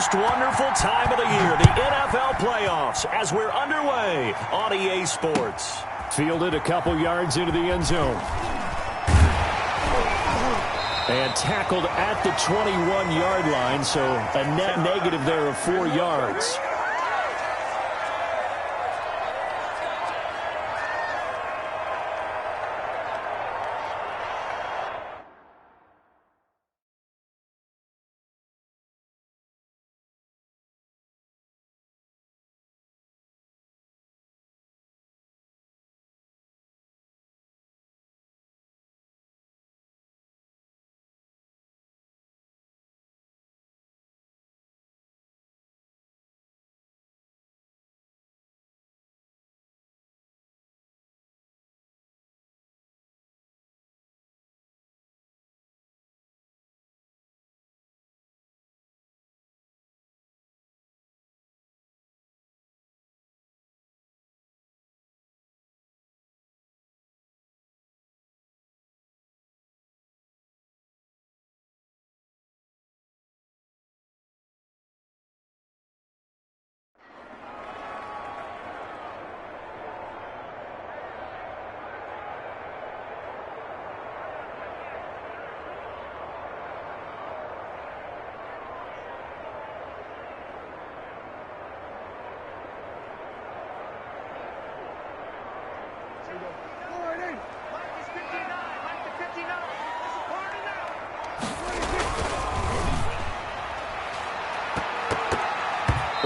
most wonderful time of the year, the NFL playoffs, as we're underway on EA Sports. Fielded a couple yards into the end zone. And tackled at the 21-yard line, so a net negative there of 4 yards.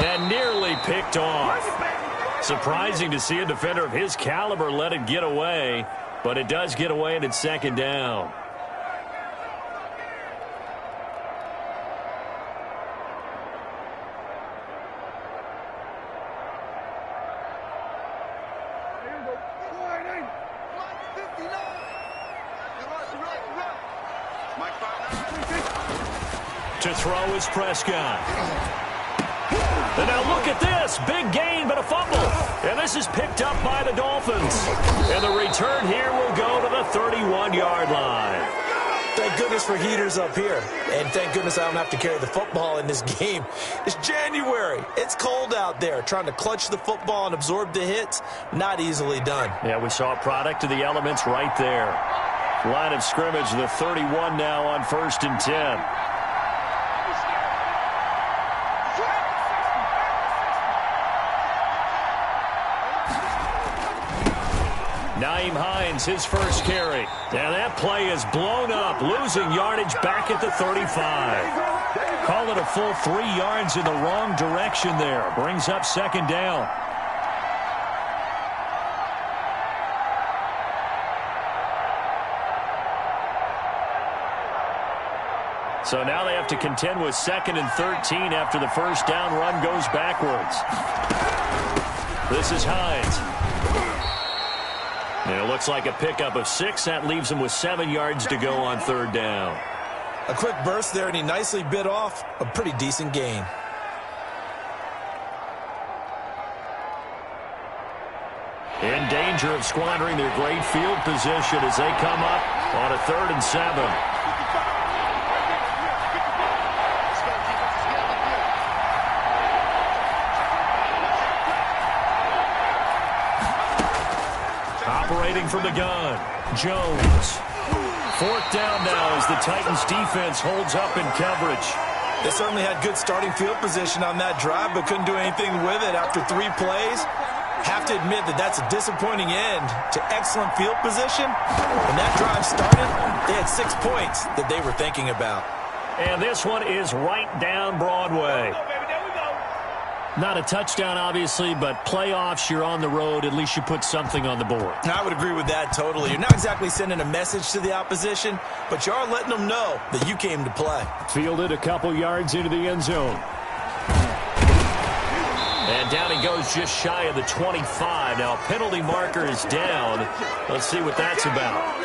And nearly picked off. Surprising to see a defender of his caliber let it get away, but it does get away and it's second down. To throw is Prescott. And now look at this. Big gain, but a fumble. And this is picked up by the Dolphins. And the return here will go to the 31-yard line. Thank goodness for heaters up here. And thank goodness I don't have to carry the football in this game. It's January. It's cold out there. Trying to clutch the football and absorb the hits, not easily done. Yeah, we saw a product of the elements right there. Line of scrimmage, the 31 now on 1st and 10. Nyheim Hines, his first carry. And that play is blown up, losing yardage back at the 35. Call it a full 3 yards in the wrong direction there. Brings up second down. So now they have to contend with 2nd and 13 after the first down run goes backwards. This is Hines. And it looks like a pickup of 6. That leaves him with 7 yards to go on 3rd down. A quick burst there, and he nicely bit off a pretty decent gain. In danger of squandering their great field position as they come up on a 3rd and 7. Operating from the gun, Jones. 4th down now as the Titans defense holds up in coverage. They certainly had good starting field position on that drive, but couldn't do anything with it after 3 plays. Have to admit that that's a disappointing end to excellent field position. When that drive started, they had 6 points that they were thinking about. And this one is right down Broadway. Not a touchdown, obviously, but playoffs, you're on the road. At least you put something on the board. I would agree with that totally. You're not exactly sending a message to the opposition, but you are letting them know that you came to play. Fielded a couple yards into the end zone. And down he goes just shy of the 25. Now, a penalty marker is down. Let's see what that's about.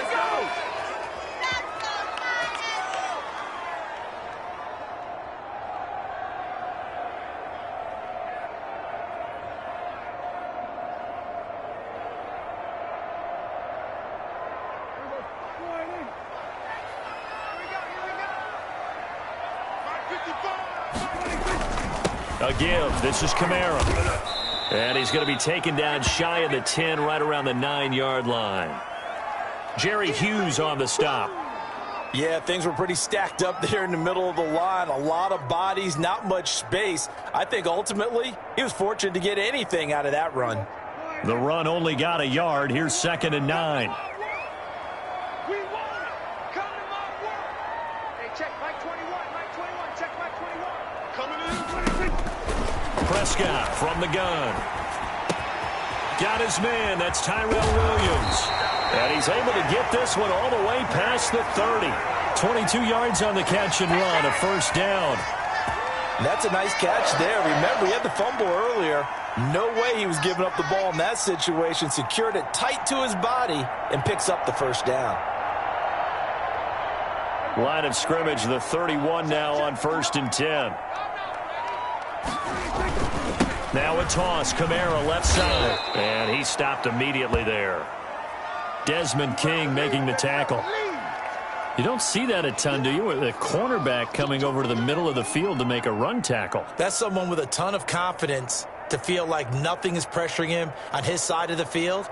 A give. This is Kamara. And he's going to be taken down shy of the 10, right around the 9-yard line. Jerry Hughes on the stop. Yeah, things were pretty stacked up there in the middle of the line. A lot of bodies, not much space. I think ultimately he was fortunate to get anything out of that run. The run only got a yard. Here's 2nd and 9. Prescott from the gun. Got his man. That's Tyrell Williams. And he's able to get this one all the way past the 30. 22 yards on the catch and run, a first down. That's a nice catch there. Remember, he had the fumble earlier. No way he was giving up the ball in that situation. Secured it tight to his body and picks up the first down. Line of scrimmage, the 31 now on 1st and 10. Now a toss, Kamara left side. And he stopped immediately there. Desmond King making the tackle. You don't see that a ton, do you? With a cornerback coming over to the middle of the field to make a run tackle. That's someone with a ton of confidence to feel like nothing is pressuring him on his side of the field.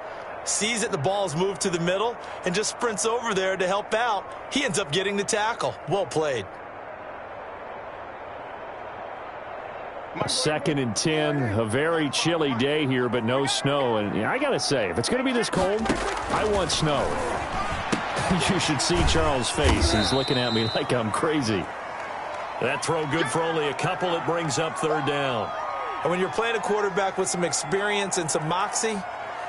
Sees that the ball's moved to the middle and just sprints over there to help out. He ends up getting the tackle. Well played. 2nd and 10, a very chilly day here, but no snow. And I got to say, if it's going to be this cold, I want snow. You should see Charles' face. He's looking at me like I'm crazy. That throw good for only a couple. It brings up 3rd down. And when you're playing a quarterback with some experience and some moxie,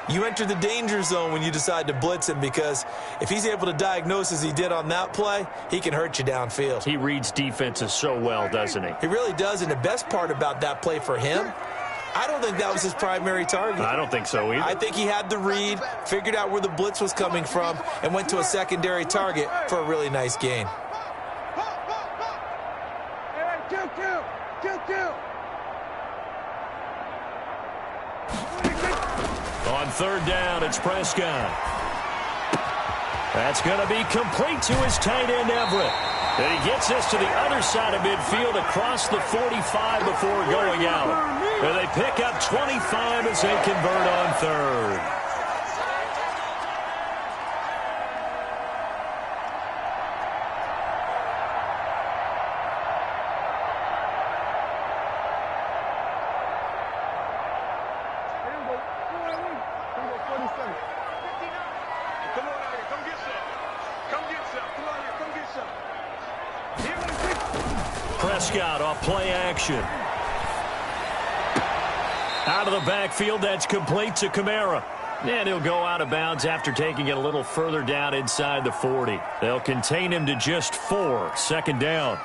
you enter the danger zone when you decide to blitz him, because if he's able to diagnose as he did on that play, he can hurt you downfield. He reads defenses so well, doesn't he? He really does, and the best part about that play for him, I don't think that was his primary target. I don't think so either. I think he had the read, figured out where the blitz was coming from, and went to a secondary target for a really nice gain. On 3rd down, it's Prescott. That's going to be complete to his tight end, Everett. And he gets this to the other side of midfield across the 45 before going out. And they pick up 25 as they convert on 3rd. Prescott off play action. Out of the backfield, that's complete to Kamara. And he'll go out of bounds after taking it a little further down inside the 40. They'll contain him to just 4. 2nd down.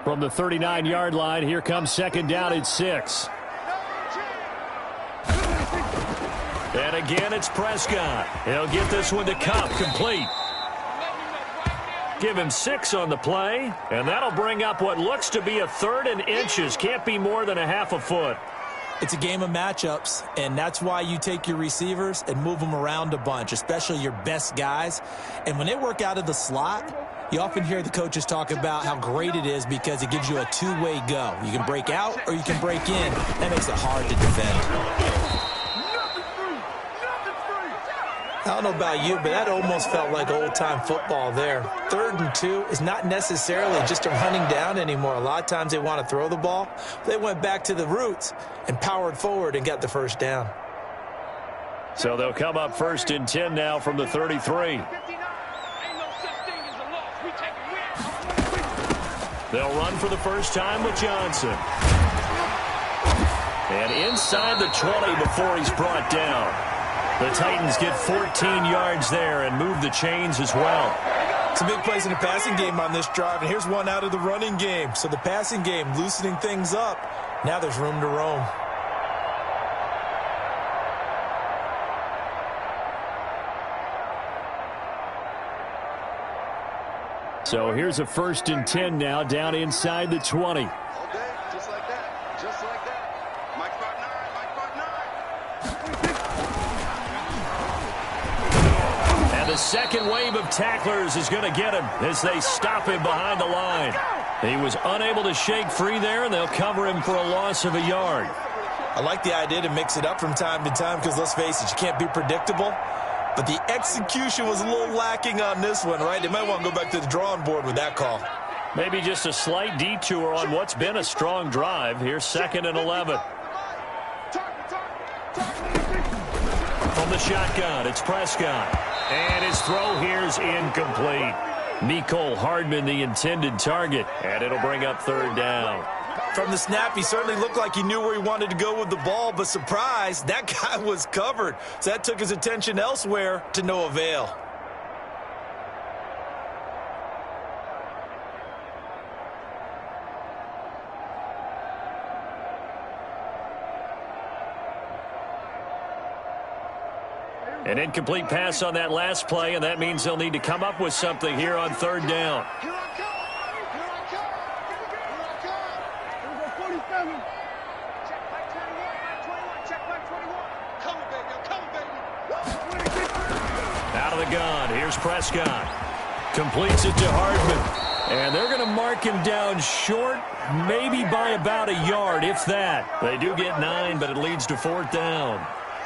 From the 39-yard line, here comes 2nd down at 6. And again, it's Prescott. He'll get this one to Cup, complete. Give him 6 on the play, and that'll bring up what looks to be a 3rd and inches. Can't be more than a half a foot. It's a game of matchups, and that's why you take your receivers and move them around a bunch, especially your best guys. And when they work out of the slot, you often hear the coaches talk about how great it is because it gives you a two-way go. You can break out or you can break in. That makes it hard to defend. I don't know about you, but that almost felt like old-time football there. 3rd and 2 is not necessarily just a running down anymore. A lot of times they want to throw the ball. They went back to the roots and powered forward and got the first down. So they'll come up 1st and 10 now from the 33. They'll run for the first time with Johnson. And inside the 20 before he's brought down. The Titans get 14 yards there and move the chains as well. Some big plays in the passing game on this drive, and here's one out of the running game. So the passing game loosening things up. Now there's room to roam. So here's a 1st and 10 now down inside the 20. Just like that. Just like that. Mike 5'9", Mike 5'9". And the second wave of tacklers is going to get him as they stop him behind the line. He was unable to shake free there, and they'll cover him for a loss of a yard. I like the idea to mix it up from time to time because, let's face it, you can't be predictable. But the execution was a little lacking on this one, right? They might want to go back to the drawing board with that call. Maybe just a slight detour on what's been a strong drive. Here's 2nd and 11. From the shotgun, it's Prescott. And his throw here's incomplete. Mecole Hardman, the intended target. And it'll bring up 3rd down. From the snap, he certainly looked like he knew where he wanted to go with the ball, but surprise, that guy was covered. So that took his attention elsewhere to no avail. An incomplete pass on that last play, and that means they'll need to come up with something here on 3rd down. Out of the gun, here's Prescott. Completes it to Hardman. And they're going to mark him down short, maybe by about a yard, if that. They do get 9, but it leads to 4th down.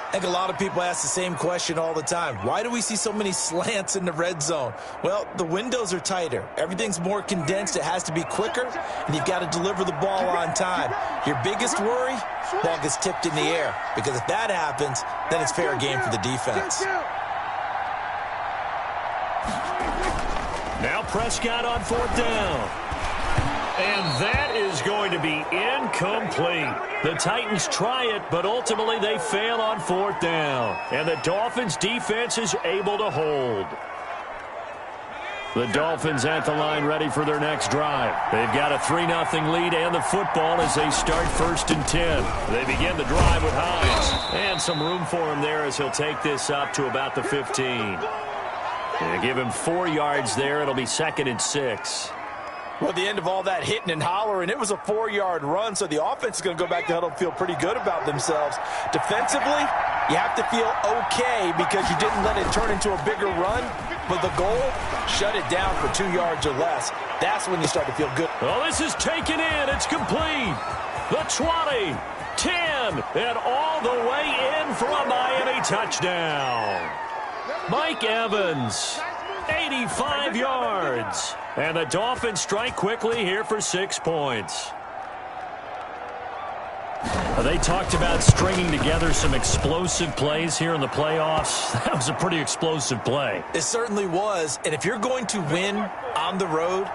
I think a lot of people ask the same question all the time. Why do we see so many slants in the red zone? Well, the windows are tighter. Everything's more condensed. It has to be quicker, and you've got to deliver the ball on time. Your biggest worry, ball gets tipped in the air, because if that happens, then it's fair game for the defense. Now Prescott on 4th down. And that is going to be incomplete. The Titans try it, but ultimately they fail on 4th down. And the Dolphins' defense is able to hold. The Dolphins at the line ready for their next drive. They've got a 3-0 lead and the football as they start 1st and 10. They begin the drive with Hines. And some room for him there as he'll take this up to about the 15. They give him 4 yards there. It'll be 2nd and 6. Well, at the end of all that hitting and hollering, it was a 4-yard run, so the offense is going to go back to huddle and feel pretty good about themselves. Defensively, you have to feel okay because you didn't let it turn into a bigger run, but the goal, shut it down for 2 yards or less. That's when you start to feel good. Well, this is taken in. It's complete. The 20, 10, and all the way in for a Miami touchdown. Mike Evans, 85 yards. And the Dolphins strike quickly here for 6 points. They talked about stringing together some explosive plays here in the playoffs. That was a pretty explosive play. It certainly was. And if you're going to win on the road,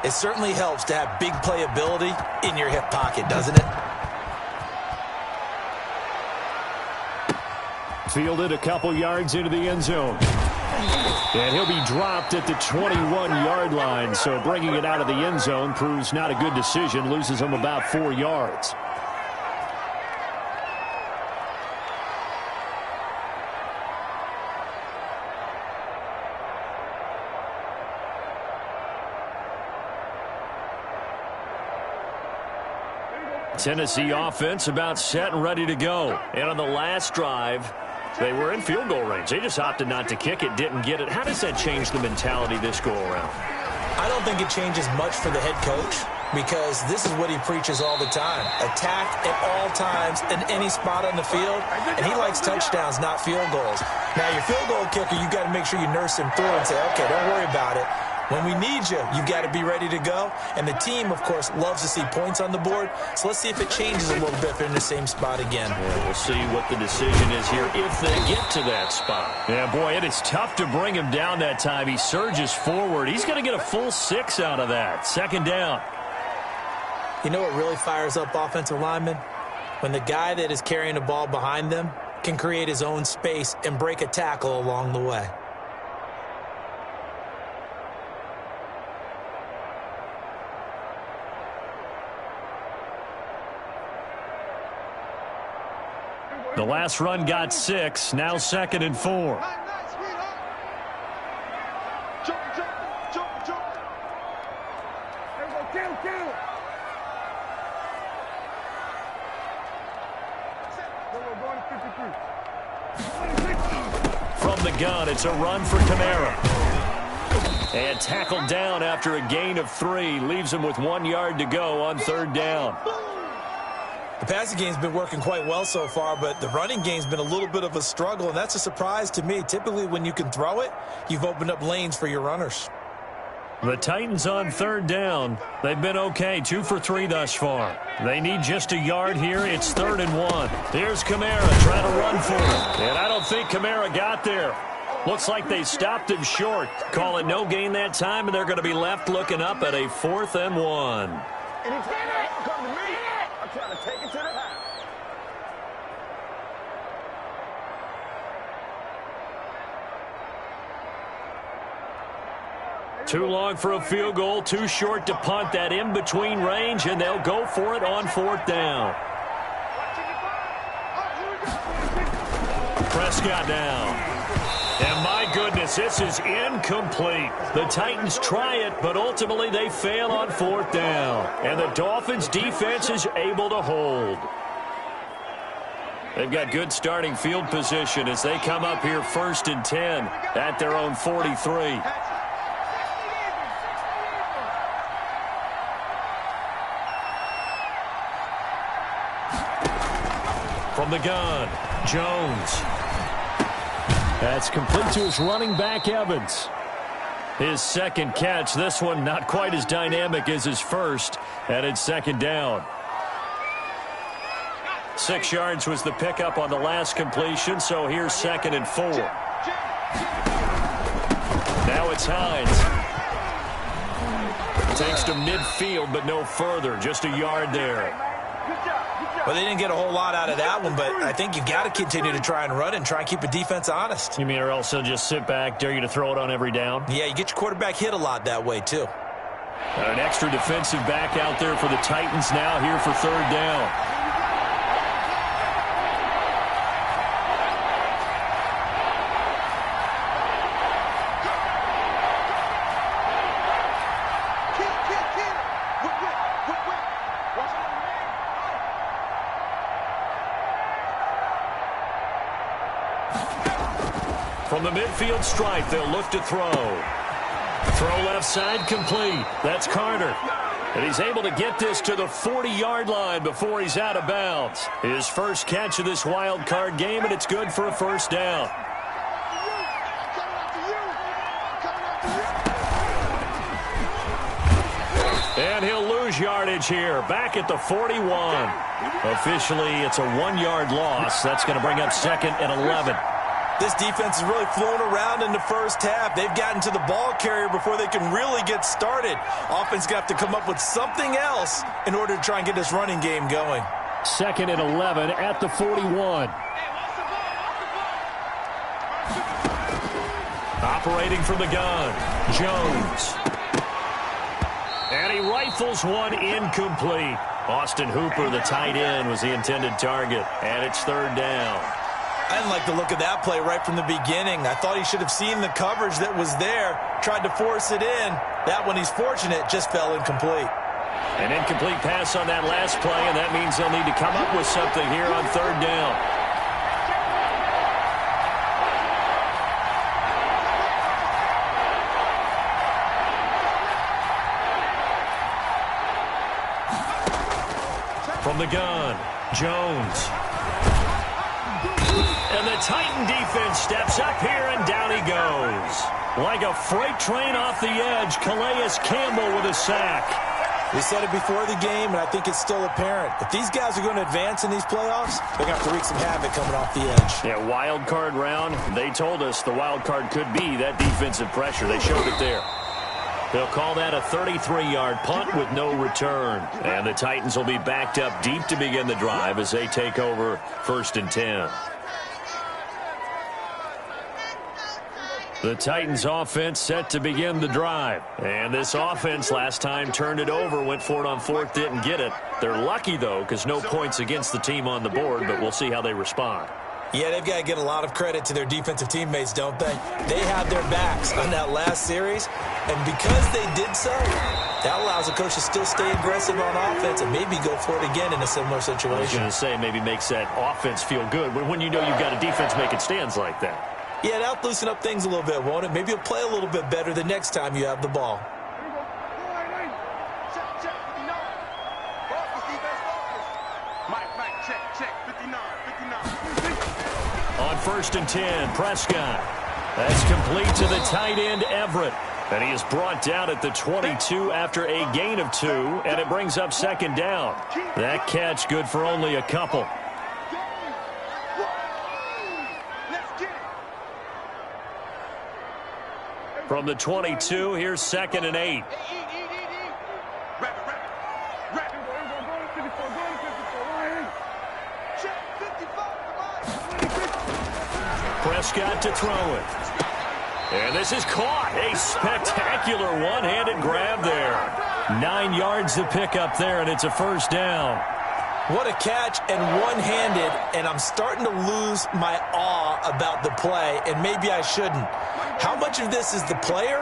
it certainly helps to have big playability in your hip pocket, doesn't it? Fielded a couple yards into the end zone. And he'll be dropped at the 21-yard line, so bringing it out of the end zone proves not a good decision, loses him about 4 yards. Tennessee offense about set and ready to go. And on the last drive, they were in field goal range. They just opted not to kick it, didn't get it. How does that change the mentality this go-around? I don't think it changes much for the head coach because this is what he preaches all the time. Attack at all times in any spot on the field, and he likes touchdowns, not field goals. Now, your field goal kicker, you got to make sure you nurse him through and say, okay, don't worry about it. When we need you, you got to be ready to go. And the team, of course, loves to see points on the board. So let's see if it changes a little bit if they're in the same spot again. Yeah, we'll see what the decision is here if they get to that spot. Yeah, boy, it is tough to bring him down that time. He surges forward. He's going to get a full 6 out of that. 2nd down. You know what really fires up offensive linemen? When the guy that is carrying the ball behind them can create his own space and break a tackle along the way. The last run got 6, now 2nd and 4. From the gun, it's a run for Kamara. And tackled down after a gain of 3. Leaves him with 1 yard to go on 3rd down. The passing game's been working quite well so far, but the running game's been a little bit of a struggle, and that's a surprise to me. Typically, when you can throw it, you've opened up lanes for your runners. The Titans on 3rd down. They've been okay, 2 for 3 thus far. They need just a yard here. It's 3rd and 1. Here's Kamara trying to run for it. And I don't think Kamara got there. Looks like they stopped him short. Call it no gain that time, and they're going to be left looking up at a 4th and 1. Anytime come to me, I'm trying to take it to the house. Too long for a field goal, too short to punt that in-between range, and they'll go for it on 4th down. Prescott down. And my goodness, this is incomplete. The Titans try it, but ultimately they fail on 4th down. And the Dolphins' defense is able to hold. They've got good starting field position as they come up here 1st and 10 at their own 43. From the gun, Jones. That's complete to his running back, Evans. His 2nd catch, this one not quite as dynamic as his first, and it's 2nd down. 6 yards was the pickup on the last completion, so here's 2nd and 4. Now it's Hines. Takes to midfield, but no further, just a yard there. Well, they didn't get a whole lot out of that one, but I think you've got to continue to try and run and try and keep the defense honest. You mean or else they'll just sit back, dare you to throw it on every down? Yeah, you get your quarterback hit a lot that way, too. An extra defensive back out there for the Titans now here for 3rd down. From the midfield stripe, they'll look to throw. Throw left side complete. That's Carter. And he's able to get this to the 40-yard line before he's out of bounds. His first catch of this wild card game, and it's good for a 1st down. And he'll lose yardage here, back at the 41. Officially, it's a 1-yard loss. That's going to bring up 2nd and 11. This defense has really flown around in the first half. They've gotten to the ball carrier before they can really get started. Offense got to come up with something else in order to try and get this running game going. 2nd and 11 at the 41. Operating from the gun, Jones. And he rifles one incomplete. Austin Hooper, the tight end, was the intended target. And it's 3rd down. I didn't like the look of that play right from the beginning. I thought he should have seen the coverage that was there, tried to force it in. That one, he's fortunate, just fell incomplete. An incomplete pass on that last play, and that means they'll need to come up with something here on 3rd down. From the gun, Jones. And the Titan defense steps up here, and down he goes. Like a freight train off the edge, Calais Campbell with a sack. We said it before the game, and I think it's still apparent. If these guys are going to advance in these playoffs, they're going to have to wreak some havoc coming off the edge. Yeah, wild card round. They told us the wild card could be that defensive pressure. They showed it there. They'll call that a 33-yard punt with no return. And the Titans will be backed up deep to begin the drive as they take over 1st and 10. The Titans offense set to begin the drive. And this offense last time turned it over, went for it on 4th, didn't get it. They're lucky, though, because no points against the team on the board, but we'll see how they respond. Yeah, they've got to get a lot of credit to their defensive teammates, don't they? They had their backs on that last series, and because they did so, that allows the coach to still stay aggressive on offense and maybe go for it again in a similar situation. I was going to say maybe makes that offense feel good when you know you've got a defense making stands like that. Yeah, that'll loosen up things a little bit, won't it? Maybe you'll play a little bit better the next time you have the ball. On 1st and 10, Prescott. That's complete to the tight end, Everett. And he is brought down at the 22 after a gain of 2, and it brings up 2nd down. That catch good for only a couple. From the 22, here's 2nd and 8. Prescott to throw it. And this is caught. A spectacular one-handed grab there. 9 yards to pick up there, and it's a 1st down. What a catch, and one-handed, and I'm starting to lose my awe about the play, and maybe I shouldn't. How much of this is the player?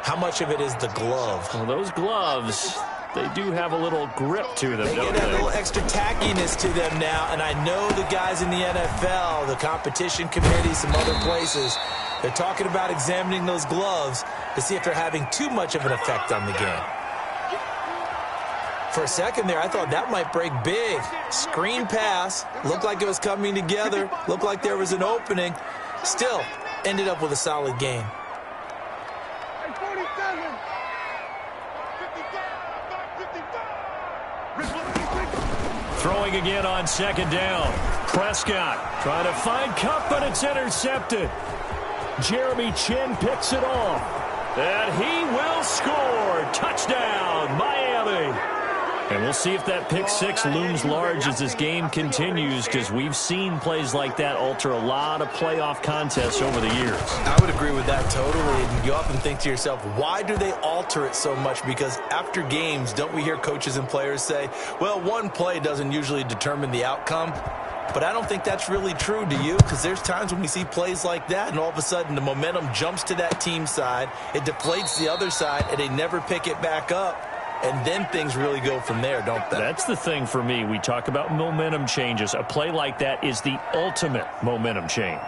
How much of it is the glove? Well, those gloves, they do have a little grip to them, They don't get a they? little extra tackiness to them now, and I know the guys in the NFL, the competition committee, some other places, they're talking about examining those gloves to see if they're having too much of an effect on the game. For a second there, I thought that might break big. Screen pass, looked like it was coming together, looked like there was an opening. Still, ended up with a solid game. Throwing again on 2nd down. Prescott trying to find Kupp, but it's intercepted. Jeremy Chin picks it off. And he will score. Touchdown, Miami. And we'll see if that pick 6 looms large as this game continues, because we've seen plays like that alter a lot of playoff contests over the years. I would agree with that totally. And you often think to yourself, why do they alter it so much? Because after games, don't we hear coaches and players say, well, one play doesn't usually determine the outcome? But I don't think that's really true, do you? Because there's times when we see plays like that, and all of a sudden the momentum jumps to that team side, it deflates the other side, and they never pick it back up. And then things really go from there, don't they? That's the thing for me. We talk about momentum changes. A play like that is the ultimate momentum change.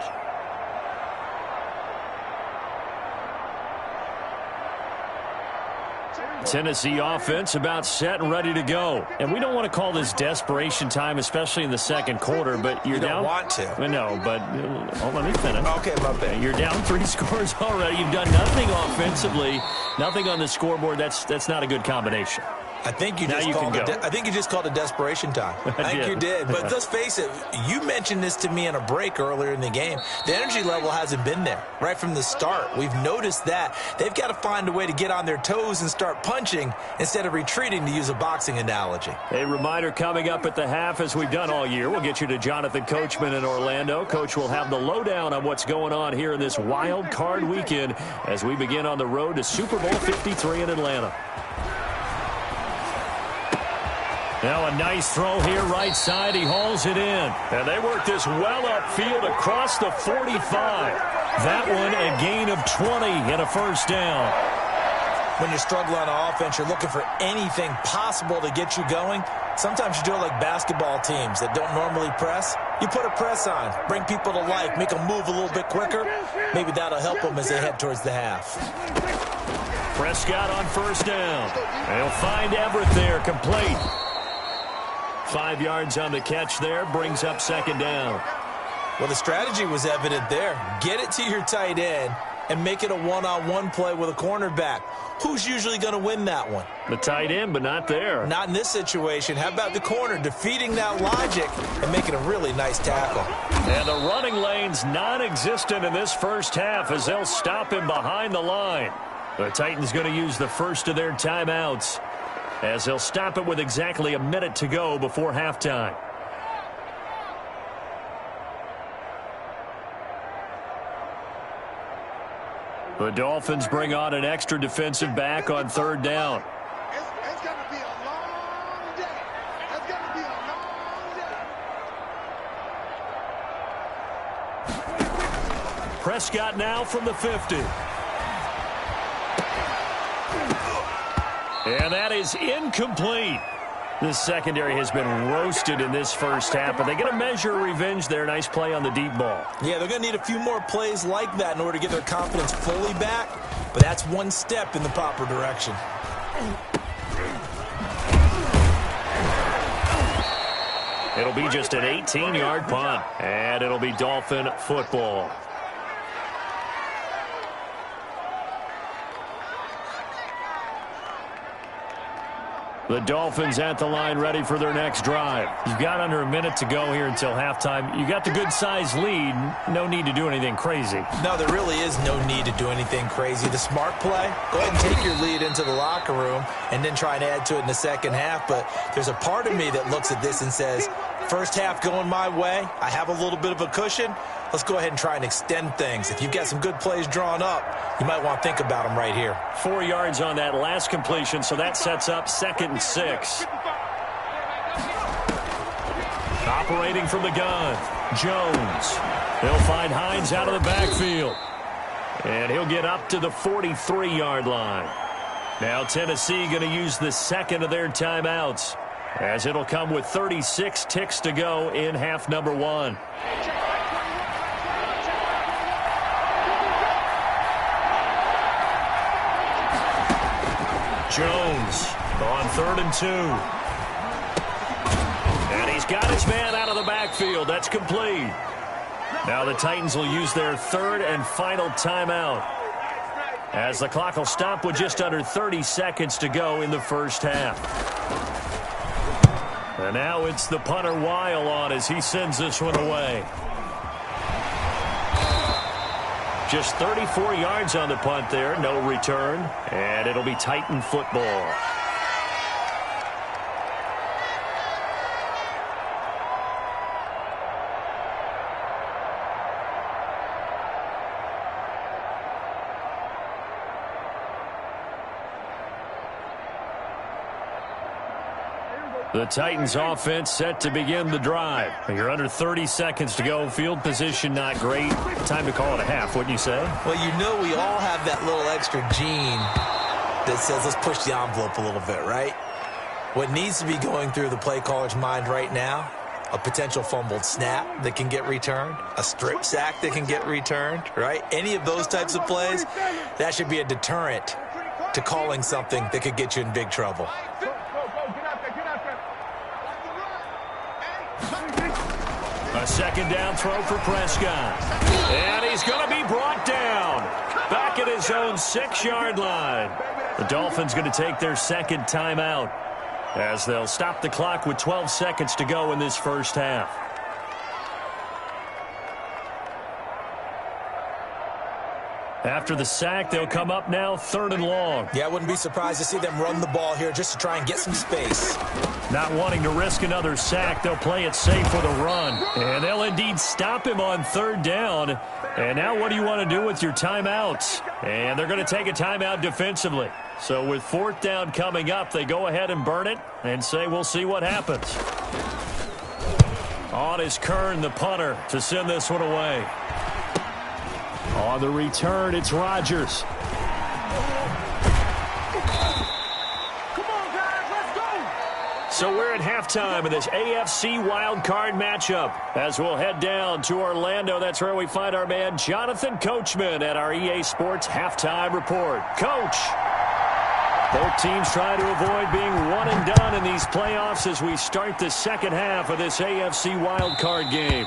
Tennessee offense about set and ready to go. And we don't want to call this desperation time, especially in the 2nd quarter, but you're down. You don't want to. No, but let me finish. Okay, my bad. You're down 3 scores already. You've done nothing offensively, nothing on the scoreboard. That's not a good combination. I think you just called it desperation time. I think you did. But let's face it, you mentioned this to me in a break earlier in the game. The energy level hasn't been there right from the start. We've noticed that. They've got to find a way to get on their toes and start punching instead of retreating, to use a boxing analogy. A reminder coming up at the half, as we've done all year. We'll get you to Jonathan Coachman in Orlando. Coach will have the lowdown on what's going on here in this wild card weekend as we begin on the road to Super Bowl 53 in Atlanta. Now a nice throw here right side. He hauls it in. And they work this well upfield across the 45. That one a gain of 20 and a 1st down. When you struggle on offense, you're looking for anything possible to get you going. Sometimes you do it like basketball teams that don't normally press. You put a press on, bring people to life, make them move a little bit quicker. Maybe that'll help them as they head towards the half. Prescott on 1st down. They'll find Everett there, complete. 5 yards on the catch there, brings up 2nd down. Well, the strategy was evident there. Get it to your tight end and make it a one-on-one play with a cornerback. Who's usually going to win that one? The tight end, but not there. Not in this situation. How about the corner defeating that logic and making a really nice tackle? And the running lane's non-existent in this 1st half as they'll stop him behind the line. The Titans going to use the first of their timeouts as they'll stop it with exactly a minute to go before halftime. The Dolphins bring on an extra defensive back on 3rd down. It's going to be a long day. It's going to be a long day. Prescott now from the 50. And that is incomplete. This secondary has been roasted in this first half, but they get a measure of revenge there. Nice play on the deep ball. Yeah, they're going to need a few more plays like that in order to get their confidence fully back, but that's one step in the proper direction. It'll be just an 18-yard punt, and it'll be Dolphin football. The Dolphins at the line ready for their next drive. You've got under a minute to go here until halftime. You got the good-sized lead. No need to do anything crazy. No, there really is no need to do anything crazy. The smart play, go ahead and take your lead into the locker room and then try and add to it in the second half. But there's a part of me that looks at this and says, first half going my way, I have a little bit of a cushion. Let's go ahead and try and extend things. If you've got some good plays drawn up, you might want to think about them right here. 4 yards on that last completion, so that sets up 2nd and 6. Operating from the gun, Jones. He'll find Hines out of the backfield. And he'll get up to the 43-yard line. Now Tennessee going to use the second of their timeouts, as it'll come with 36 ticks to go in half number 1. Jones on 3rd and 2. And he's got his man out of the backfield. That's complete. Now the Titans will use their 3rd and final timeout, as the clock will stop with just under 30 seconds to go in the first half. And now it's the punter Weil on as he sends this one away. Just 34 yards on the punt there, no return, and it'll be Titan football. The Titans offense set to begin the drive. You're under 30 seconds to go. Field position not great. Time to call it a half, wouldn't you say? Well, you know we all have that little extra gene that says let's push the envelope a little bit, right? What needs to be going through the play caller's mind right now, a potential fumbled snap that can get returned, a strip sack that can get returned, right? Any of those types of plays, that should be a deterrent to calling something that could get you in big trouble. A second down throw for Prescott. And he's going to be brought down. Back at his own 6-yard line. The Dolphins going to take their second timeout, as they'll stop the clock with 12 seconds to go in this first half. After the sack, they'll come up now 3rd and long. Yeah, I wouldn't be surprised to see them run the ball here just to try and get some space. Not wanting to risk another sack, they'll play it safe with a run. And they'll indeed stop him on 3rd down. And now what do you want to do with your timeouts? And they're going to take a timeout defensively. So with 4th down coming up, they go ahead and burn it and say we'll see what happens. On is Kern, the punter, to send this one away. On the return, it's Rodgers. So we're at halftime of this AFC wildcard matchup, as we'll head down to Orlando. That's where we find our man Jonathan Coachman at our EA Sports Halftime Report. Coach, both teams trying to avoid being one and done in these playoffs as we start the second half of this AFC wildcard game.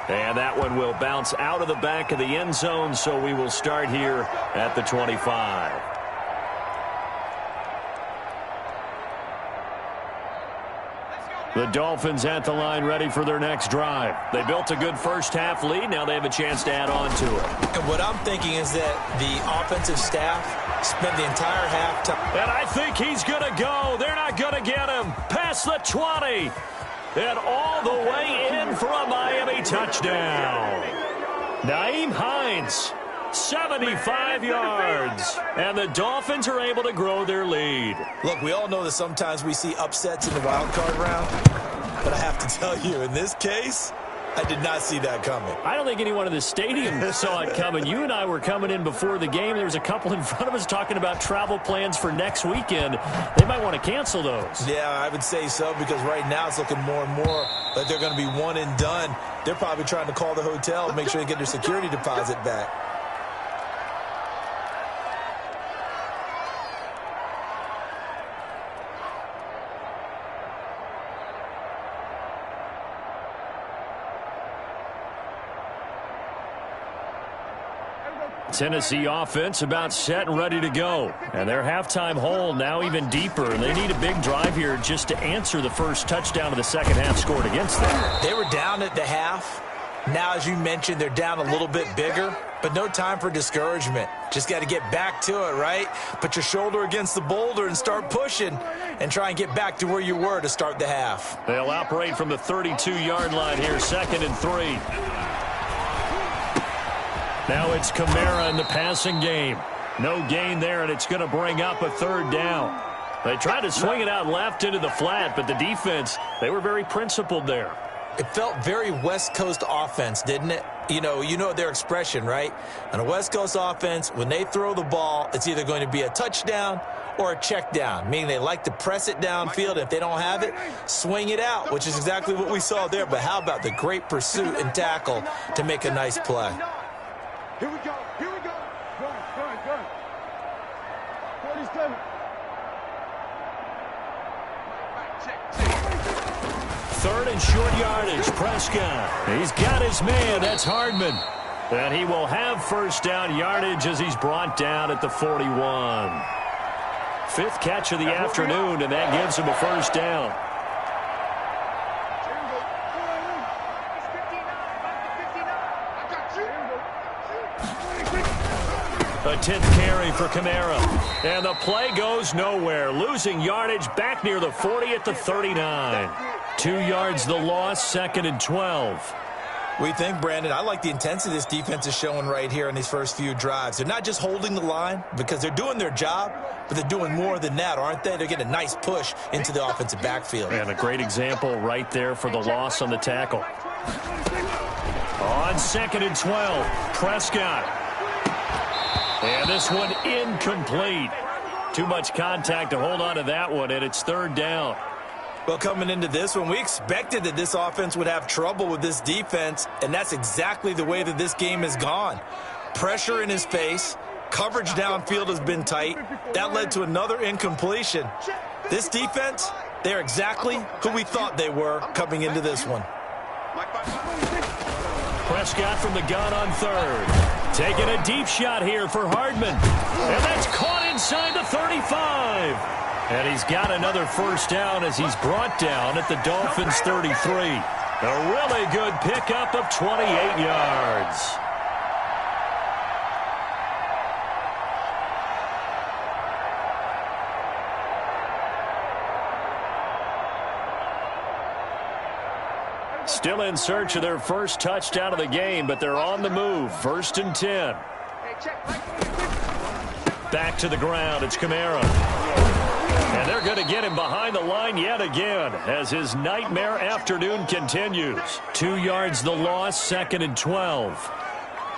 And that one will bounce out of the back of the end zone, so we will start here at the 25. The Dolphins at the line ready for their next drive. They built a good first half lead. Now they have a chance to add on to it. And what I'm thinking is that the offensive staff spent the entire halftime. And I think he's going to go. They're not going to get him. Past the 20. And all the way in for a Miami touchdown. Nyheim Hines, 75 yards. And the Dolphins are able to grow their lead. Look, we all know that sometimes we see upsets in the wild card round. But I have to tell you, in this case, I did not see that coming. I don't think anyone in the stadium saw it coming. You and I were coming in before the game. There was a couple in front of us talking about travel plans for next weekend. They might want to cancel those. Yeah, I would say so, because right now it's looking more and more like they're going to be one and done. They're probably trying to call the hotel and make sure they get their security deposit back. Tennessee offense about set and ready to go. And their halftime hole now even deeper. And they need a big drive here just to answer the first touchdown of the second half scored against them. They were down at the half. Now, as you mentioned, they're down a little bit bigger. But no time for discouragement. Just got to get back to it, right? Put your shoulder against the boulder and start pushing. And try and get back to where you were to start the half. They'll operate from the 32-yard line here, 2nd and 3. Now it's Kamara in the passing game. No gain there, and it's going to bring up a 3rd down. They tried to swing it out left into the flat, but the defense, they were very principled there. It felt very West Coast offense, didn't it? You know their expression, right? On a West Coast offense, when they throw the ball, it's either going to be a touchdown or a check down, meaning they like to press it downfield. If they don't have it, swing it out, which is exactly what we saw there. But how about the great pursuit and tackle to make a nice play? Here we go. Here we go. Good. 47. Third and short yardage. Prescott. He's got his man. That's Hardman. And he will have first down yardage as he's brought down at the 41. 5th catch of the afternoon, and that gives him a first down. A 10th carry for Kamara. And the play goes nowhere. Losing yardage back near the 40 at the 39. 2 yards the loss, 2nd and 12. We think, Brandon, I like the intensity this defense is showing right here in these first few drives. They're not just holding the line because they're doing their job, but they're doing more than that, aren't they? They're getting a nice push into the offensive backfield. And a great example right there for the loss on the tackle. On 2nd and 12, Prescott. And this one incomplete. Too much contact to hold on to that one, and it's 3rd down. Well, coming into this one, we expected that this offense would have trouble with this defense, and that's exactly the way that this game has gone. Pressure in his face, coverage downfield has been tight. That led to another incompletion. This defense, they're exactly who we thought they were coming into this one. Prescott from the gun on 3rd. Taking a deep shot here for Hardman. And that's caught inside the 35. And he's got another first down as he's brought down at the Dolphins' 33. A really good pickup of 28 yards. Still in search of their first touchdown of the game, but they're on the move. 1st and 10. Back to the ground. It's Kamara. And they're going to get him behind the line yet again as his nightmare afternoon continues. 2 yards the loss, 2nd and 12.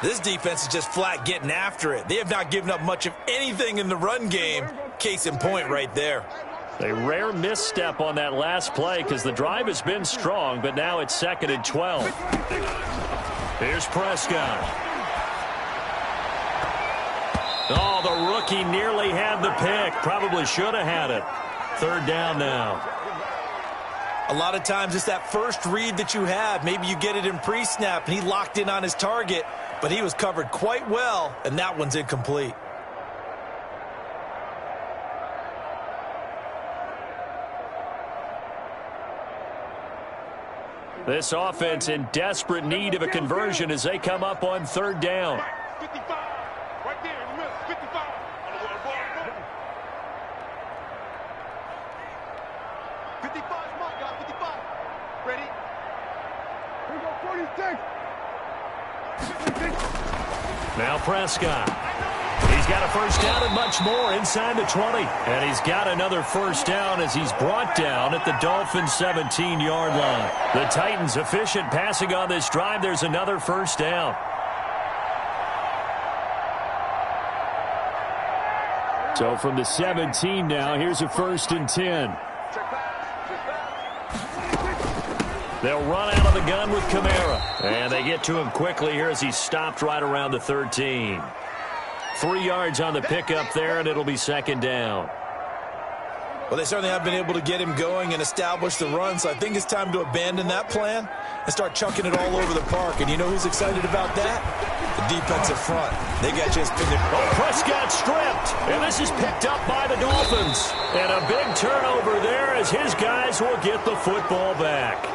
This defense is just flat getting after it. They have not given up much of anything in the run game. Case in point right there. A rare misstep on that last play because the drive has been strong, but now it's 2nd and 12. Here's Prescott. Oh, the rookie nearly had the pick. Probably should have had it. 3rd down now. A lot of times it's that first read that you have. Maybe you get it in pre-snap, and he locked in on his target, but he was covered quite well, and that one's incomplete. This offense in desperate need of a conversion as they come up on 3rd down. 55. Right there in the middle. 55. 55 is my guy. 55. Ready? Here we go. 46. Now Prescott. He's got a first down and much more inside the 20. And he's got another first down as he's brought down at the Dolphins' 17-yard line. The Titans efficient passing on this drive. There's another first down. So from the 17 now, here's a 1st and 10. They'll run out of the gun with Kamara. And they get to him quickly here as he's stopped right around the 13. 3 yards on the pickup there, and it'll be 2nd down. Well, they certainly have been able to get him going and establish the run, so I think it's time to abandon that plan and start chucking it all over the park. And you know who's excited about that? The defensive front. They got just pinned. Oh, Prescott stripped, and this is picked up by the Dolphins. And a big turnover there as his guys will get the football back.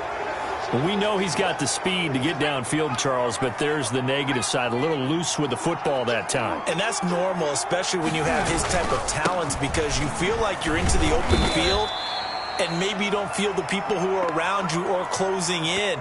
We know he's got the speed to get downfield, Charles, but there's the negative side. A little loose with the football that time. And that's normal, especially when you have his type of talents, because you feel like you're into the open field and maybe you don't feel the people who are around you or closing in.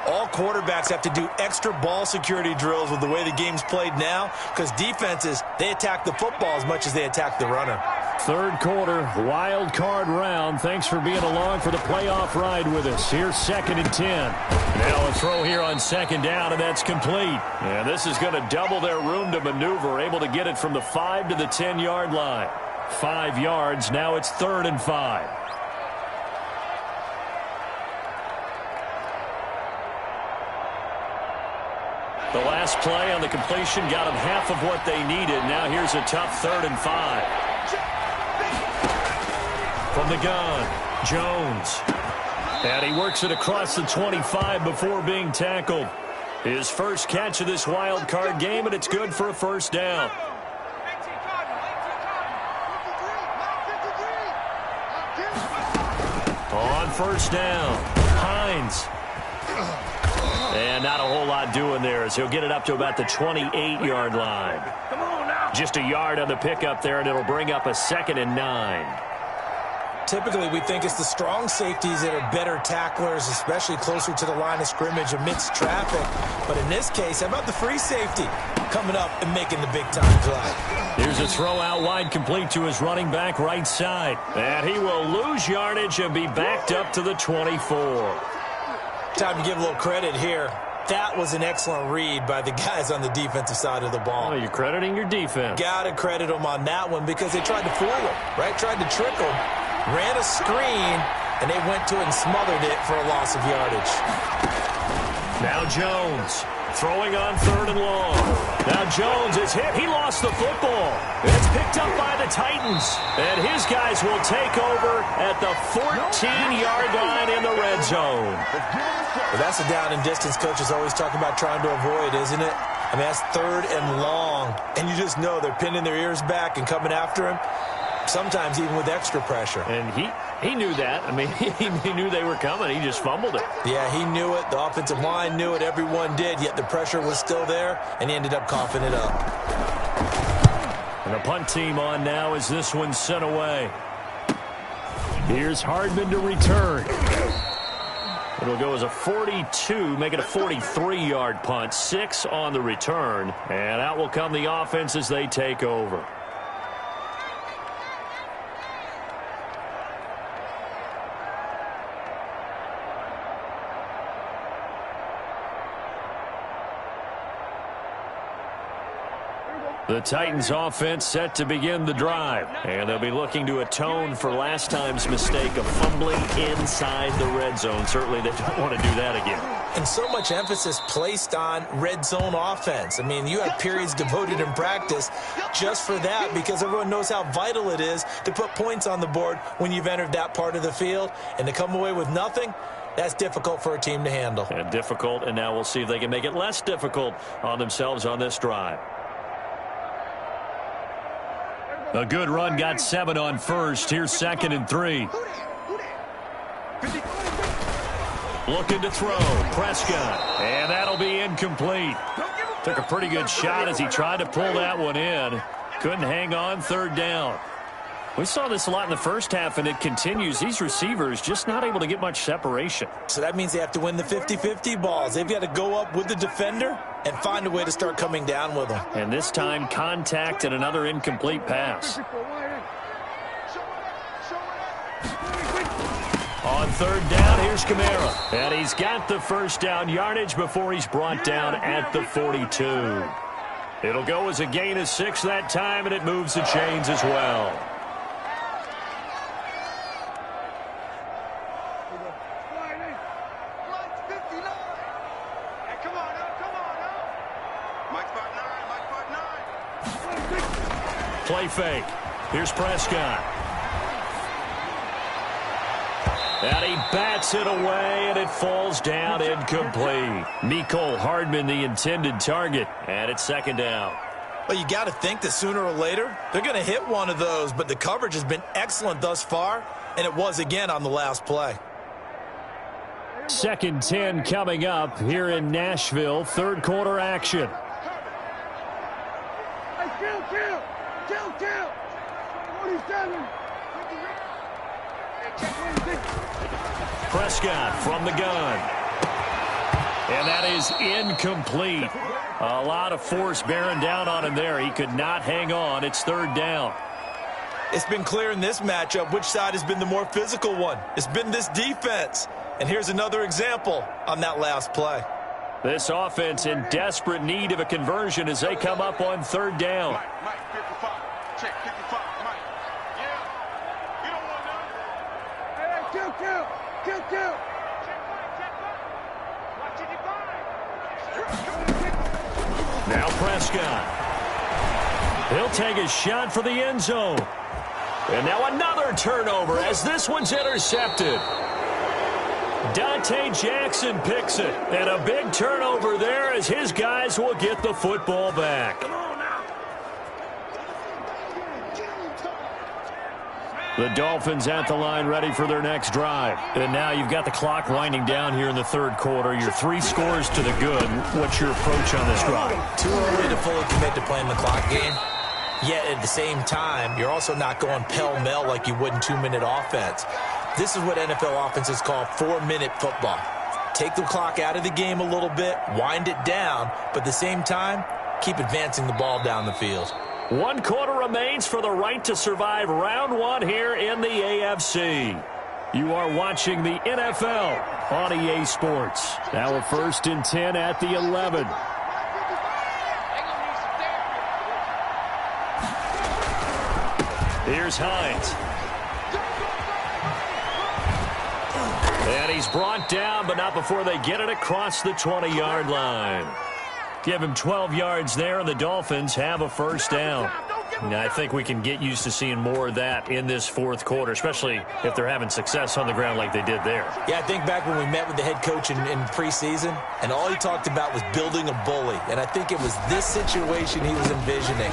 All quarterbacks have to do extra ball security drills with the way the game's played now, because defenses, they attack the football as much as they attack the runner. 3rd quarter, wild card round. Thanks for being along for the playoff ride with us. Here's 2nd and 10. Now a throw here on 2nd down, and that's complete. And this is going to double their room to maneuver, able to get it from the 5 to the 10-yard line. 5 yards, now it's 3rd and 5. The last play on the completion got them half of what they needed. Now here's a tough 3rd and 5. From the gun, Jones. And he works it across the 25 before being tackled. His first catch of this wild card game, and it's good for a 1st down. On 1st down, Hines. And not a whole lot doing there as he'll get it up to about the 28-yard line. Just a yard on the pickup there, and it'll bring up a 2nd and 9. Typically, we think it's the strong safeties that are better tacklers, especially closer to the line of scrimmage amidst traffic. But in this case, how about the free safety coming up and making the big-time play? Here's a throw out wide, complete to his running back right side. And he will lose yardage and be backed up to the 24. Time to give a little credit here. That was an excellent read by the guys on the defensive side of the ball. Oh, you're crediting your defense. Got to credit them on that one because they tried to fool him, right? Tried to trick him. Ran a screen, and they went to it and smothered it for a loss of yardage. Now Jones throwing on 3rd and long. Now Jones is hit. He lost the football. It's picked up by the Titans. And his guys will take over at the 14-yard line in the red zone. Well, that's a down and distance coaches always talk about trying to avoid, isn't it? I mean, that's 3rd and long. And you just know they're pinning their ears back and coming after him. Sometimes even with extra pressure. And he knew that. I mean, he knew they were coming. He just fumbled it. Yeah, he knew it. The offensive line knew it. Everyone did. Yet the pressure was still there, and he ended up coughing it up. And the punt team on now as this one's sent away. Here's Hardman to return. It'll go as a 42, make it a 43-yard punt. 6 on the return. And out will come the offense as they take over. The Titans offense set to begin the drive. And they'll be looking to atone for last time's mistake of fumbling inside the red zone. Certainly they don't want to do that again. And so much emphasis placed on red zone offense. I mean, you have periods devoted in practice just for that because everyone knows how vital it is to put points on the board when you've entered that part of the field. And to come away with nothing, that's difficult for a team to handle. And difficult, and now we'll see if they can make it less difficult on themselves on this drive. A good run, got 7 on 1st. Here's 2nd and 3. Looking to throw. Prescott. And that'll be incomplete. Took a pretty good shot as he tried to pull that one in. Couldn't hang on 3rd down. We saw this a lot in the first half, and it continues. These receivers just not able to get much separation. So that means they have to win the 50-50 balls. They've got to go up with the defender and find a way to start coming down with them. And this time, contact and another incomplete pass. On third down, here's Kamara. And he's got the first down yardage before he's brought down at the 42. It'll go as a gain of 6 that time, and it moves the chains as well. Play fake. Here's Prescott. And he bats it away, and it falls down incomplete. Mecole Hardman, the intended target, and it's second down. Well, you got to think that sooner or later, they're going to hit one of those, but the coverage has been excellent thus far, and it was again on the last play. 2nd 10 coming up here in Nashville. Third quarter action. Prescott from the gun. And that is incomplete. A lot of force bearing down on him there. He could not hang on. It's third down. It's been clear in this matchup which side has been the more physical one. It's been this defense. And here's another example on that last play. This offense in desperate need of a conversion as they come up on third down. Mike, 55. Check, 55. Mike. Yeah. You don't want none. Hey, kill. Check, Mike. Now Prescott. He'll take a shot for the end zone. And now another turnover as this one's intercepted. Dante Jackson picks it. And a big turnover there as his guys will get the football back. The Dolphins at the line ready for their next drive. And now you've got the clock winding down here in the third quarter. You're 3 scores to the good. What's your approach on this drive? Too early to fully commit to playing the clock game. Yet at the same time, you're also not going pell-mell like you would in 2-minute offense. This is what NFL offenses call 4-minute football. Take the clock out of the game a little bit, wind it down, but at the same time, keep advancing the ball down the field. 1 quarter remains for the right to survive round 1 here in the AFC. You are watching the NFL on EA Sports. Now a 1st and 10 at the 11. Here's Hines. And he's brought down, but not before they get it across the 20-yard line. Give him 12 yards there, and the Dolphins have a first down. And I think we can get used to seeing more of that in this fourth quarter, especially if they're having success on the ground like they did there. Yeah, I think back when we met with the head coach in preseason, and all he talked about was building a bully. And I think it was this situation he was envisioning.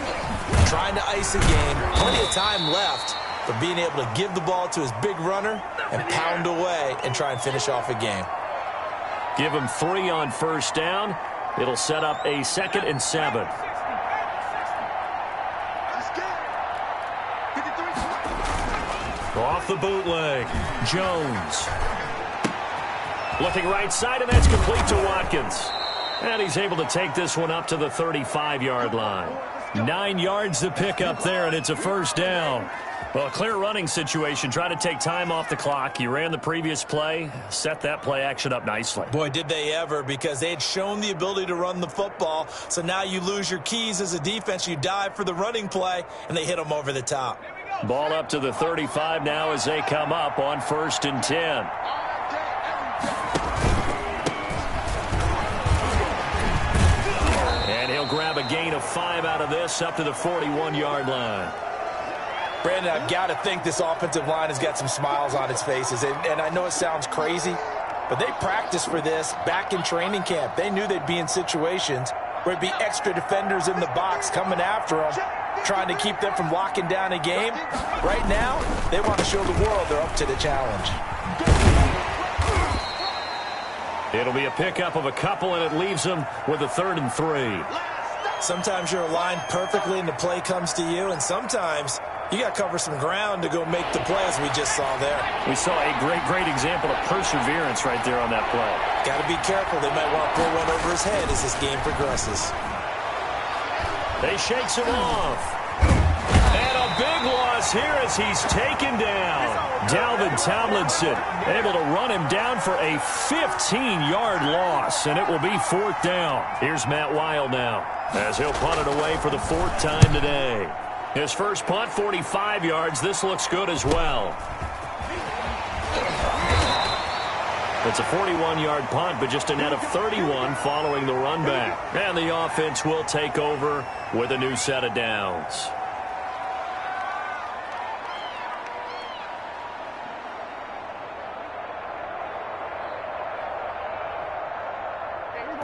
Trying to ice a game, plenty of time left, but being able to give the ball to his big runner and pound away and try and finish off a game. Give him 3 on first down. It'll set up a 2nd and 7. Off the bootleg, Jones. Looking right side, and that's complete to Watkins. And he's able to take this one up to the 35-yard line. 9 yards to pick up there, and it's a first down. Well, a clear running situation. Try to take time off the clock. You ran the previous play, set that play action up nicely. Boy, did they ever, because they had shown the ability to run the football. So now you lose your keys as a defense. You dive for the running play, and they hit them over the top. Ball up to the 35 now as they come up on 1st and 10. And he'll grab a gain of 5 out of this up to the 41-yard line. Brandon, I've got to think this offensive line has got some smiles on its faces. And I know it sounds crazy, but they practiced for this back in training camp. They knew they'd be in situations where it'd be extra defenders in the box coming after them, trying to keep them from locking down a game. Right now, they want to show the world they're up to the challenge. It'll be a pickup of a couple, and it leaves them with a 3rd and 3. Sometimes you're aligned perfectly and the play comes to you, and sometimes You got to cover some ground to go make the play, as we just saw there. We saw a great example of perseverance right there on that play. Got to be careful. They might want to pull one over his head as this game progresses. They shakes him off. And a big loss here as he's taken down. Dalvin Tomlinson able to run him down for a 15-yard loss, and it will be 4th down. Here's Matt Weil now as he'll punt it away for the 4th time today. His first punt, 45 yards. This looks good as well. It's a 41-yard punt, but just a net of 31 following the run back. And the offense will take over with a new set of downs.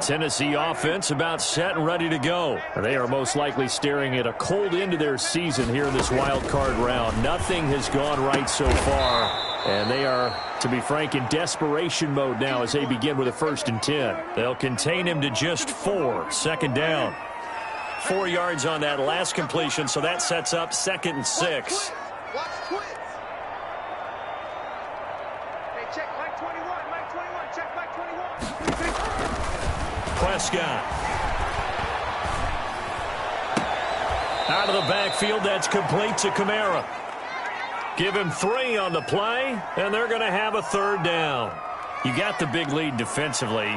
Tennessee offense about set and ready to go. They are most likely staring at a cold end to their season here in this wild card round. Nothing has gone right so far, and they are, to be frank, in desperation mode now as they begin with a 1st and 10. They'll contain him to just 4. 2nd down. 4 yards on that last completion, so that sets up 2nd and 6. Watch twins. Hey, check Mike 21. Mike 21. Check Mike 21. Prescott. Out of the backfield, that's complete to Kamara. Give him 3 on the play, and they're going to have a 3rd down. You got the big lead defensively.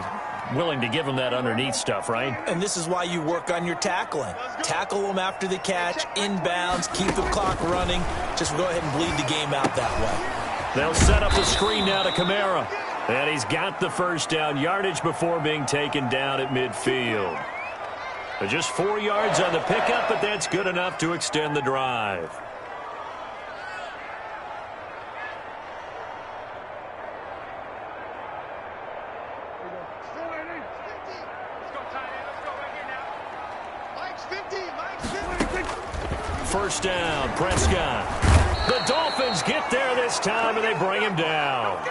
Willing to give him that underneath stuff, right? And this is why you work on your tackling. Tackle them after the catch, inbounds, keep the clock running. Just go ahead and bleed the game out that way. They'll set up the screen now to Kamara. And he's got the 1st down, yardage before being taken down at midfield. But just 4 yards on the pickup, but that's good enough to extend the drive. First down, Prescott. The Dolphins get there this time, and they bring him down.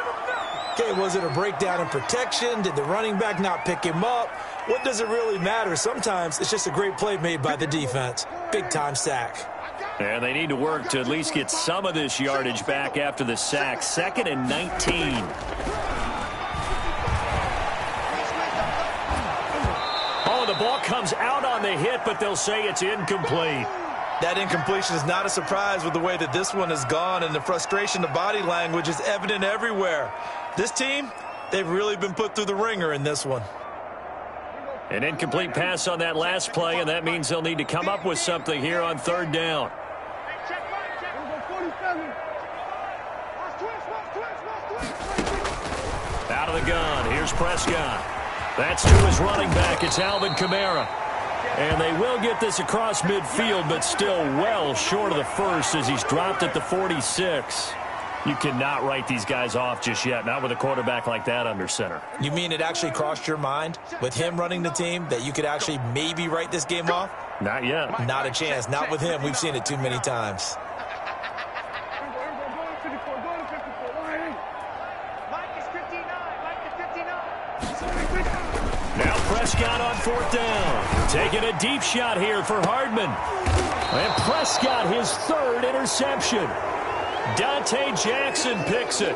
Okay, was it a breakdown in protection? Did the running back not pick him up? What does it really matter? Sometimes it's just a great play made by the defense. Big-time sack. And they need to work to at least get some of this yardage back after the sack. 2nd and 19. Oh, the ball comes out on the hit, but they'll say it's incomplete. That incompletion is not a surprise with the way that this one has gone, and the frustration, the body language is evident everywhere. This team, they've really been put through the ringer in this one. An incomplete pass on that last play, and that means they'll need to come up with something here on 3rd down. Out of the gun, here's Prescott. That's to his running back. It's Alvin Kamara. And they will get this across midfield, but still well short of the 1st as he's dropped at the 46. You cannot write these guys off just yet, not with a quarterback like that under center. You mean it actually crossed your mind with him running the team that you could actually maybe write this game off? Not yet. Not a chance. Not with him. We've seen it too many times. Now Prescott on 4th down. Taking a deep shot here for Hardman. And Prescott, his 3rd interception. Dante Jackson picks it.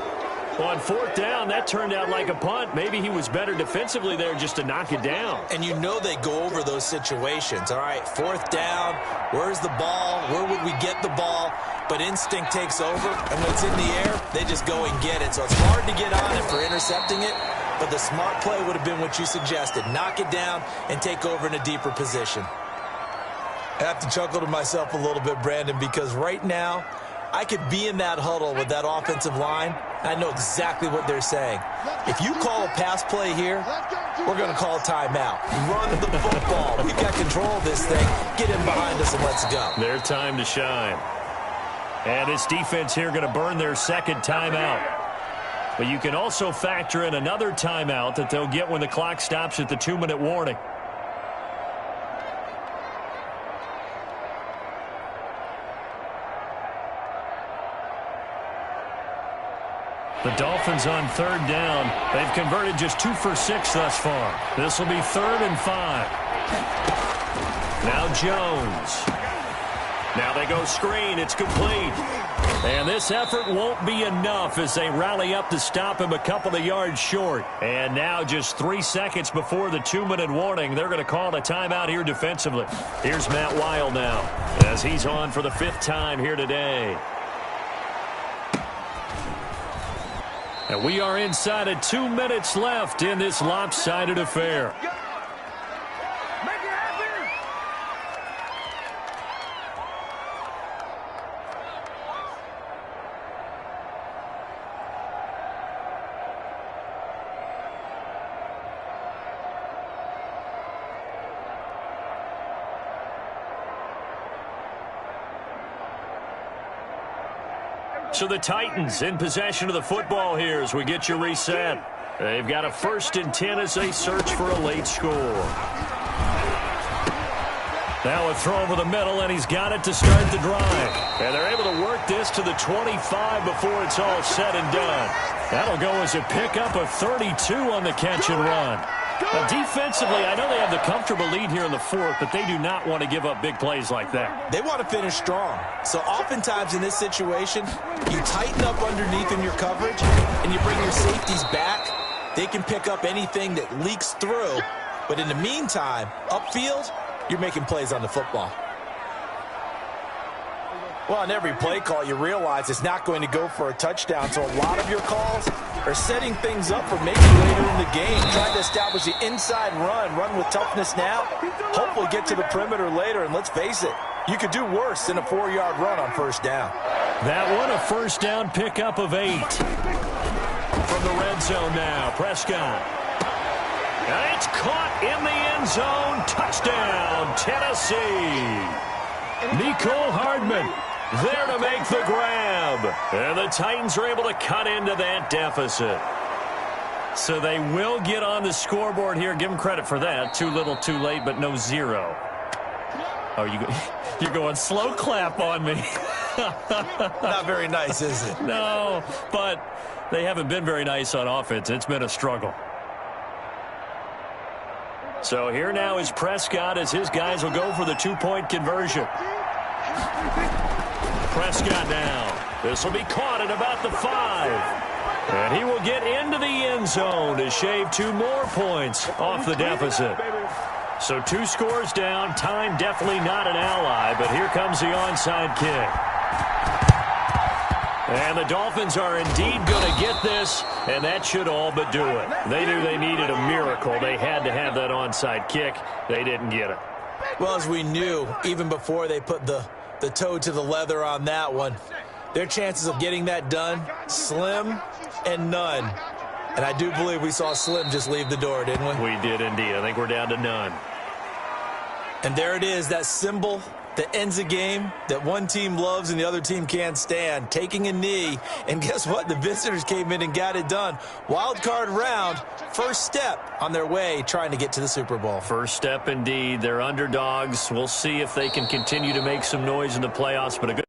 On 4th down, that turned out like a punt. Maybe he was better defensively there just to knock it down. And you know they go over those situations. All right, 4th down, where's the ball? Where would we get the ball? But instinct takes over, and when it's in the air, they just go and get it. So it's hard to get on him for intercepting it, but the smart play would have been what you suggested. Knock it down and take over in a deeper position. I have to chuckle to myself a little bit, Brandon, because right now, I could be in that huddle with that offensive line. I know exactly what they're saying. If you call a pass play here, we're going to call a timeout. Run the football. We've got control of this thing. Get in behind us and let's go. Their time to shine. And this defense here going to burn their 2nd timeout. But you can also factor in another timeout that they'll get when the clock stops at the 2-minute warning. The Dolphins on 3rd down. They've converted just 2 for 6 thus far. This will be 3rd and 5. Now Jones. Now they go screen. It's complete. And this effort won't be enough as they rally up to stop him a couple of yards short. And now just 3 seconds before the 2-minute warning, they're going to call a timeout here defensively. Here's Matt Weil now as he's on for the 5th time here today. And we are inside of 2 minutes left in this lopsided affair. So the Titans in possession of the football here as we get you reset. They've got a 1st and 10 as they search for a late score. Now a throw over the middle, and he's got it to start the drive. And they're able to work this to the 25 before it's all said and done. That'll go as a pickup of 32 on the catch and run. Now, defensively, I know they have the comfortable lead here in the 4th, but they do not want to give up big plays like that. They want to finish strong. So oftentimes in this situation, you tighten up underneath in your coverage, and you bring your safeties back. They can pick up anything that leaks through. But in the meantime, upfield, you're making plays on the football. Well, on every play call, you realize it's not going to go for a touchdown. So a lot of your calls are setting things up for maybe later in the game, trying to establish the inside run with toughness now, hopefully get to the perimeter later. And let's face it, you could do worse than a 4-yard run on 1st down. That one a 1st down pickup of 8. From the red zone now, Prescott. And it's caught in the end zone. Touchdown, Tennessee. Mecole Hardman there to make the grab. And the Titans are able to cut into that deficit. So they will get on the scoreboard here. Give them credit for that. Too little, too late, but no 0. Oh, you're going slow clap on me. Not very nice, is it? No, but they haven't been very nice on offense. It's been a struggle. So here now is Prescott as his guys will go for the 2-point conversion. Prescott now. This will be caught at about the 5. And he will get into the end zone to shave 2 more points off the deficit. So 2 scores down. Time definitely not an ally, but here comes the onside kick. And the Dolphins are indeed going to get this, and that should all but do it. They knew they needed a miracle. They had to have that onside kick. They didn't get it. Well, as we knew, even before they put the toe to the leather on that one, their chances of getting that done, slim and none. And I do believe we saw Slim just leave the door, didn't we? We did indeed. I think we're down to none. And there it is, that symbol that ends a game that one team loves and the other team can't stand, taking a knee. And guess what? The visitors came in and got it done. Wild card round, first step on their way trying to get to the Super Bowl. First step indeed. They're underdogs. We'll see if they can continue to make some noise in the playoffs, but a good